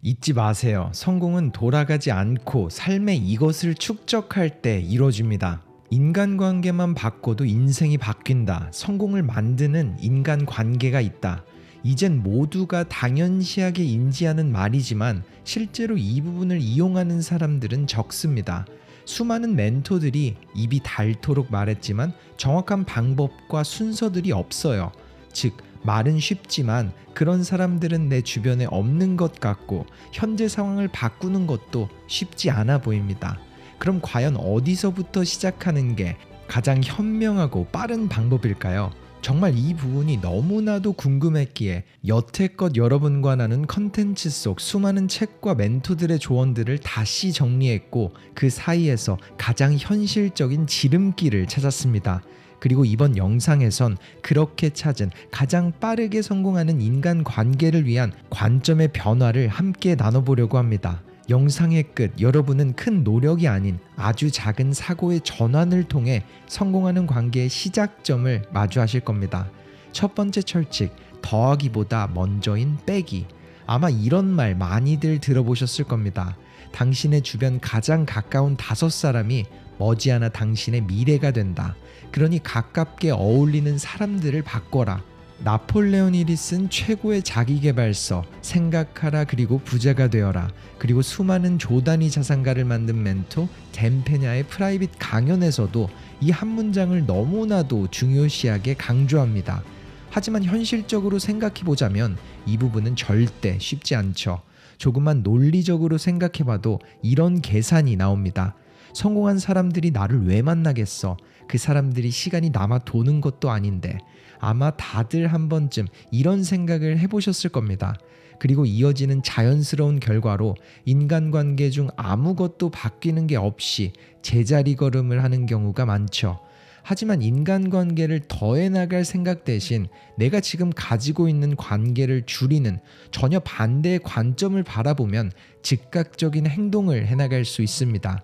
잊지 마세요. 성공은 돌아가지 않고 삶의 이것을 축적할 때 이루어집니다. 인간관계만 바꿔도 인생이 바뀐다. 성공을 만드는 인간관계가 있다. 이젠 모두가 당연시하게 인지하는 말이지만 실제로 이 부분을 이용하는 사람들은 적습니다. 수많은 멘토들이 입이 닳도록 말했지만 정확한 방법과 순서들이 없어요. 즉, 말은 쉽지만 그런 사람들은 내 주변에 없는 것 같고 현재 상황을 바꾸는 것도 쉽지 않아 보입니다. 그럼 과연 어디서부터 시작하는 게 가장 현명하고 빠른 방법일까요? 정말 이 부분이 너무나도 궁금했기에 여태껏 여러분과 나눈 컨텐츠 속 수많은 책과 멘토들의 조언들을 다시 정리했고 그 사이에서 가장 현실적인 지름길을 찾았습니다. 그리고 이번 영상에선 그렇게 찾은 가장 빠르게 성공하는 인간관계를 위한 관점의 변화를 함께 나눠보려고 합니다. 영상의 끝, 여러분은 큰 노력이 아닌 아주 작은 사고의 전환을 통해 성공하는 관계의 시작점을 마주하실 겁니다. 첫 번째 철칙, 더하기보다 먼저인 빼기. 아마 이런 말 많이들 들어보셨을 겁니다. 당신의 주변 가장 가까운 5사람이 머지않아 당신의 미래가 된다. 그러니 가깝게 어울리는 사람들을 바꿔라. 나폴레온 힐이 쓴 최고의 자기계발서 생각하라 그리고 부자가 되어라, 그리고 수많은 조단위 자산가를 만든 멘토 댄 페냐의 프라이빗 강연에서도 이 한 문장을 너무나도 중요시하게 강조합니다. 하지만 현실적으로 생각해보자면 이 부분은 절대 쉽지 않죠. 조금만 논리적으로 생각해봐도 이런 계산이 나옵니다. 성공한 사람들이 나를 왜 만나겠어? 그 사람들이 시간이 남아 도는 것도 아닌데. 아마 다들 한 번쯤 이런 생각을 해보셨을 겁니다. 그리고 이어지는 자연스러운 결과로 인간관계 중 아무것도 바뀌는 게 없이 제자리 걸음을 하는 경우가 많죠. 하지만 인간관계를 더해나갈 생각 대신 내가 지금 가지고 있는 관계를 줄이는 전혀 반대의 관점을 바라보면 즉각적인 행동을 해나갈 수 있습니다.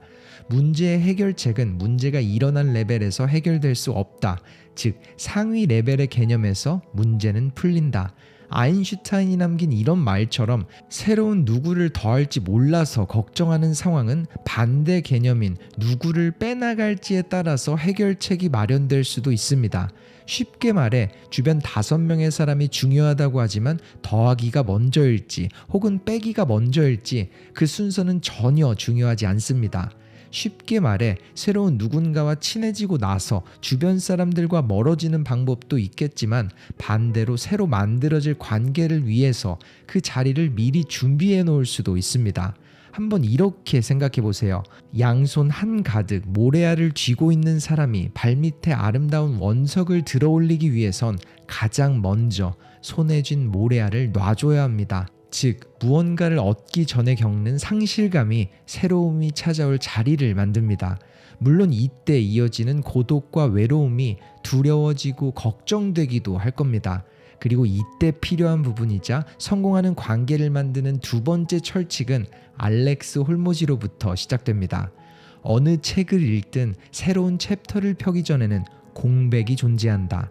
문제의 해결책은 문제가 일어난 레벨에서 해결될 수 없다. 즉, 상위 레벨의 개념에서 문제는 풀린다. 아인슈타인이 남긴 이런 말처럼 새로운 누구를 더할지 몰라서 걱정하는 상황은 반대 개념인 누구를 빼나갈지에 따라서 해결책이 마련될 수도 있습니다. 쉽게 말해 주변 5명의 사람이 중요하다고 하지만 더하기가 먼저일지 혹은 빼기가 먼저일지 그 순서는 전혀 중요하지 않습니다. 쉽게 말해 새로운 누군가와 친해지고 나서 주변 사람들과 멀어지는 방법도 있겠지만 반대로 새로 만들어질 관계를 위해서 그 자리를 미리 준비해 놓을 수도 있습니다. 한번 이렇게 생각해 보세요. 양손 한가득 모래알을 쥐고 있는 사람이 발밑에 아름다운 원석을 들어 올리기 위해선 가장 먼저 손에 쥔 모래알을 놔줘야 합니다. 즉, 무언가를 얻기 전에 겪는 상실감이 새로움이 찾아올 자리를 만듭니다. 물론 이때 이어지는 고독과 외로움이 두려워지고 걱정되기도 할 겁니다. 그리고 이때 필요한 부분이자 성공하는 관계를 만드는 두 번째 철칙은 알렉스 홀모지로부터 시작됩니다. 어느 책을 읽든 새로운 챕터를 펴기 전에는 공백이 존재한다.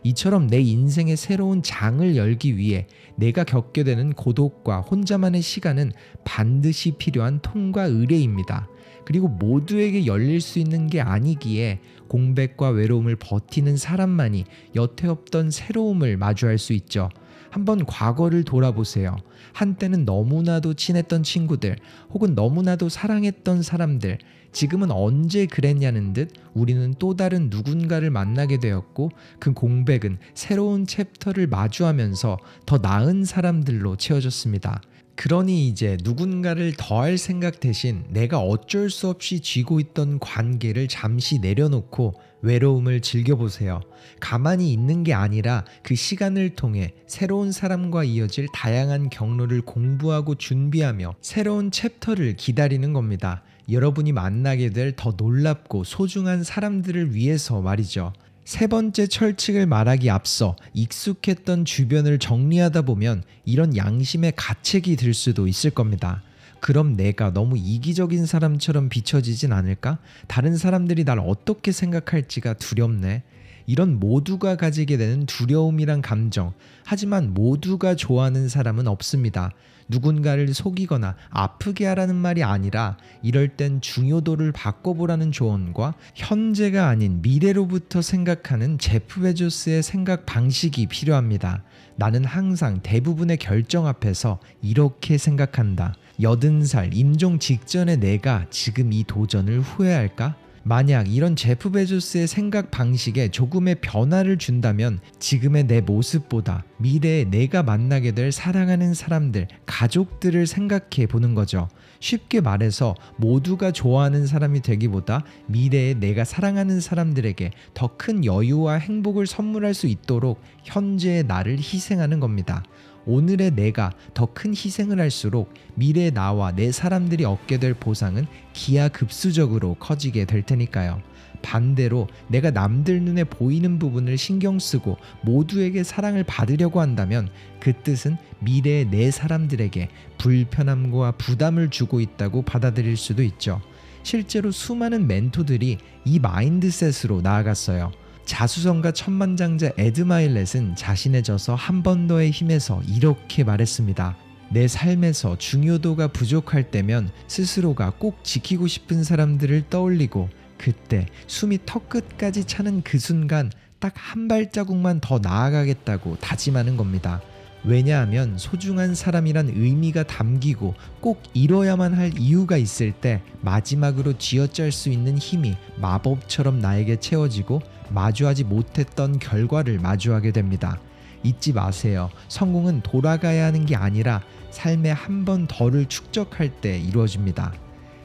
이처럼 내 인생의 새로운 장을 열기 위해 내가 겪게 되는 고독과 혼자만의 시간은 반드시 필요한 통과 의례입니다. 그리고 모두에게 열릴 수 있는 게 아니기에 공백과 외로움을 버티는 사람만이 여태 없던 새로움을 마주할 수 있죠. 한번 과거를 돌아보세요. 한때는 너무나도 친했던 친구들 혹은 너무나도 사랑했던 사람들, 지금은 언제 그랬냐는 듯 우리는 또 다른 누군가를 만나게 되었고 그 공백은 새로운 챕터를 마주하면서 더 나은 사람들로 채워졌습니다. 그러니 이제 누군가를 더할 생각 대신 내가 어쩔 수 없이 쥐고 있던 관계를 잠시 내려놓고 외로움을 즐겨보세요. 가만히 있는 게 아니라 그 시간을 통해 새로운 사람과 이어질 다양한 경로를 공부하고 준비하며 새로운 챕터를 기다리는 겁니다. 여러분이 만나게 될 더 놀랍고 소중한 사람들을 위해서 말이죠. 세 번째 철칙을 말하기 앞서 익숙했던 주변을 정리하다 보면 이런 양심의 가책이 들 수도 있을 겁니다. 그럼 내가 너무 이기적인 사람처럼 비춰지진 않을까? 다른 사람들이 날 어떻게 생각할지가 두렵네. 이런 모두가 가지게 되는 두려움이란 감정. 하지만 모두가 좋아하는 사람은 없습니다. 누군가를 속이거나 아프게 하라는 말이 아니라 이럴 땐 중요도를 바꿔보라는 조언과 현재가 아닌 미래로부터 생각하는 제프 베조스의 생각 방식이 필요합니다. 나는 항상 대부분의 결정 앞에서 이렇게 생각한다. 80살 임종 직전에 내가 지금 이 도전을 후회할까? 만약 이런 제프 베조스의 생각 방식에 조금의 변화를 준다면 지금의 내 모습보다 미래에 내가 만나게 될 사랑하는 사람들, 가족들을 생각해 보는 거죠. 쉽게 말해서 모두가 좋아하는 사람이 되기보다 미래에 내가 사랑하는 사람들에게 더 큰 여유와 행복을 선물할 수 있도록 현재의 나를 희생하는 겁니다. 오늘의 내가 더 큰 희생을 할수록 미래의 나와 내 사람들이 얻게 될 보상은 기하급수적으로 커지게 될 테니까요. 반대로 내가 남들 눈에 보이는 부분을 신경 쓰고 모두에게 사랑을 받으려고 한다면 그 뜻은 미래의 내 사람들에게 불편함과 부담을 주고 있다고 받아들일 수도 있죠. 실제로 수많은 멘토들이 이 마인드셋으로 나아갔어요. 자수성가 천만장자 에드 마일렛은 자신의 저서 한 번 더의 힘에서 이렇게 말했습니다. 내 삶에서 중요도가 부족할 때면 스스로가 꼭 지키고 싶은 사람들을 떠올리고 그때 숨이 턱끝까지 차는 그 순간 딱 한 발자국만 더 나아가겠다고 다짐하는 겁니다. 왜냐하면 소중한 사람이란 의미가 담기고 꼭 이뤄야만 할 이유가 있을 때 마지막으로 쥐어짤 수 있는 힘이 마법처럼 나에게 채워지고 마주하지 못했던 결과를 마주하게 됩니다. 잊지 마세요. 성공은 돌아가야 하는 게 아니라 삶의 한 번 더를 축적할 때 이루어집니다.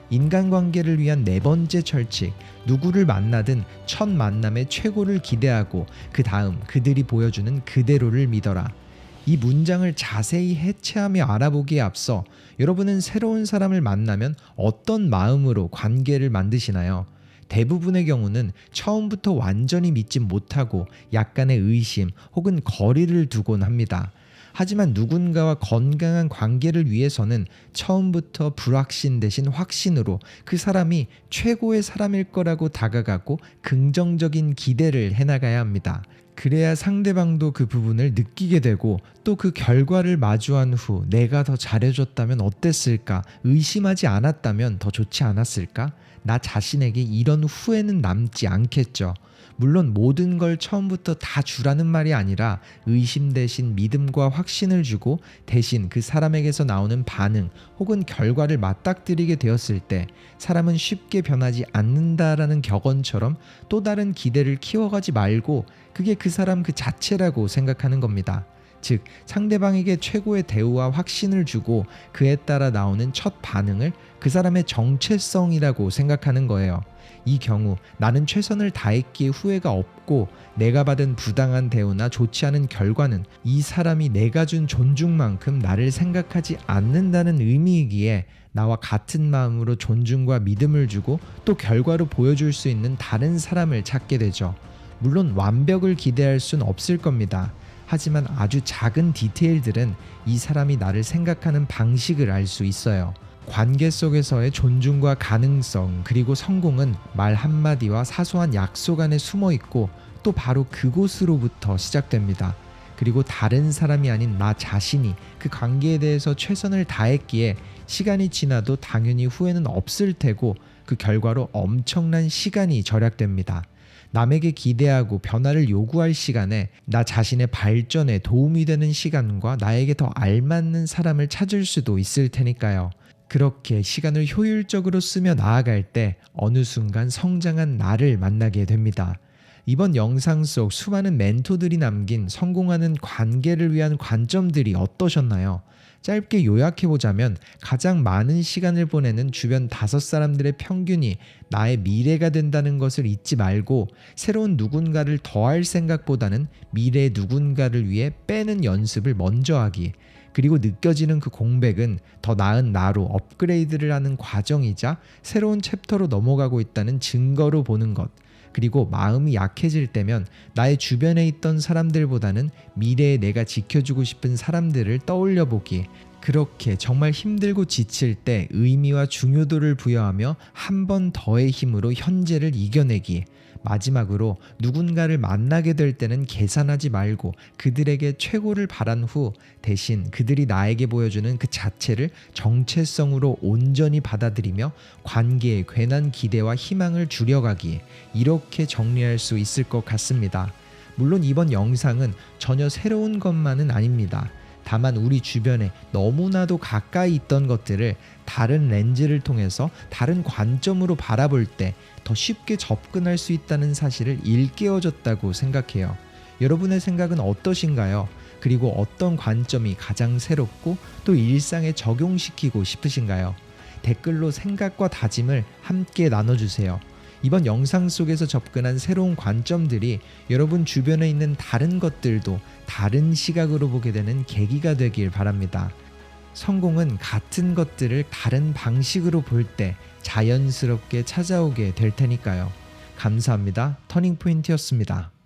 인간관계를 위한 네 번째 철칙, 누구를 만나든 첫 만남의 최고를 기대하고 그 다음 그들이 보여주는 그대로를 믿어라. 이 문장을 자세히 해체하며 알아보기에 앞서 여러분은 새로운 사람을 만나면 어떤 마음으로 관계를 만드시나요? 대부분의 경우는 처음부터 완전히 믿지 못하고 약간의 의심 혹은 거리를 두곤 합니다. 하지만 누군가와 건강한 관계를 위해서는 처음부터 불확신 대신 확신으로 그 사람이 최고의 사람일 거라고 다가가고 긍정적인 기대를 해나가야 합니다. 그래야 상대방도 그 부분을 느끼게 되고 또 그 결과를 마주한 후 내가 더 잘해줬다면 어땠을까? 의심하지 않았다면 더 좋지 않았을까? 나 자신에게 이런 후회는 남지 않겠죠. 물론 모든 걸 처음부터 다 주라는 말이 아니라 의심 대신 믿음과 확신을 주고 대신 그 사람에게서 나오는 반응 혹은 결과를 맞닥뜨리게 되었을 때 사람은 쉽게 변하지 않는다라는 격언처럼 또 다른 기대를 키워가지 말고 그게 그 사람 그 자체라고 생각하는 겁니다. 즉 상대방에게 최고의 대우와 확신을 주고 그에 따라 나오는 첫 반응을 그 사람의 정체성이라고 생각하는 거예요. 이 경우 나는 최선을 다했기에 후회가 없고 내가 받은 부당한 대우나 좋지 않은 결과는 이 사람이 내가 준 존중만큼 나를 생각하지 않는다는 의미이기에 나와 같은 마음으로 존중과 믿음을 주고 또 결과로 보여줄 수 있는 다른 사람을 찾게 되죠. 물론 완벽을 기대할 순 없을 겁니다. 하지만 아주 작은 디테일들은 이 사람이 나를 생각하는 방식을 알 수 있어요. 관계 속에서의 존중과 가능성 그리고 성공은 말 한마디와 사소한 약속 안에 숨어 있고 또 바로 그곳으로부터 시작됩니다. 그리고 다른 사람이 아닌 나 자신이 그 관계에 대해서 최선을 다했기에 시간이 지나도 당연히 후회는 없을 테고 그 결과로 엄청난 시간이 절약됩니다. 남에게 기대하고 변화를 요구할 시간에 나 자신의 발전에 도움이 되는 시간과 나에게 더 알맞는 사람을 찾을 수도 있을 테니까요. 그렇게 시간을 효율적으로 쓰며 나아갈 때 어느 순간 성장한 나를 만나게 됩니다. 이번 영상 속 수많은 멘토들이 남긴 성공하는 관계를 위한 관점들이 어떠셨나요? 짧게 요약해보자면 가장 많은 시간을 보내는 주변 5사람들의 평균이 나의 미래가 된다는 것을 잊지 말고 새로운 누군가를 더할 생각보다는 미래의 누군가를 위해 빼는 연습을 먼저 하기, 그리고 느껴지는 그 공백은 더 나은 나로 업그레이드를 하는 과정이자 새로운 챕터로 넘어가고 있다는 증거로 보는 것, 그리고 마음이 약해질 때면 나의 주변에 있던 사람들보다는 미래에 내가 지켜주고 싶은 사람들을 떠올려 보기, 그렇게 정말 힘들고 지칠 때 의미와 중요도를 부여하며 한 번 더의 힘으로 현재를 이겨내기, 마지막으로 누군가를 만나게 될 때는 계산하지 말고 그들에게 최고를 바란 후 대신 그들이 나에게 보여주는 그 자체를 정체성으로 온전히 받아들이며 관계에 괜한 기대와 희망을 줄여가기에 이렇게 정리할 수 있을 것 같습니다. 물론 이번 영상은 전혀 새로운 것만은 아닙니다. 다만 우리 주변에 너무나도 가까이 있던 것들을 다른 렌즈를 통해서 다른 관점으로 바라볼 때 더 쉽게 접근할 수 있다는 사실을 일깨워줬다고 생각해요. 여러분의 생각은 어떠신가요? 그리고 어떤 관점이 가장 새롭고 또 일상에 적용시키고 싶으신가요? 댓글로 생각과 다짐을 함께 나눠주세요. 이번 영상 속에서 접근한 새로운 관점들이 여러분 주변에 있는 다른 것들도 다른 시각으로 보게 되는 계기가 되길 바랍니다. 성공은 같은 것들을 다른 방식으로 볼 때 자연스럽게 찾아오게 될 테니까요. 감사합니다. 터닝포인트였습니다.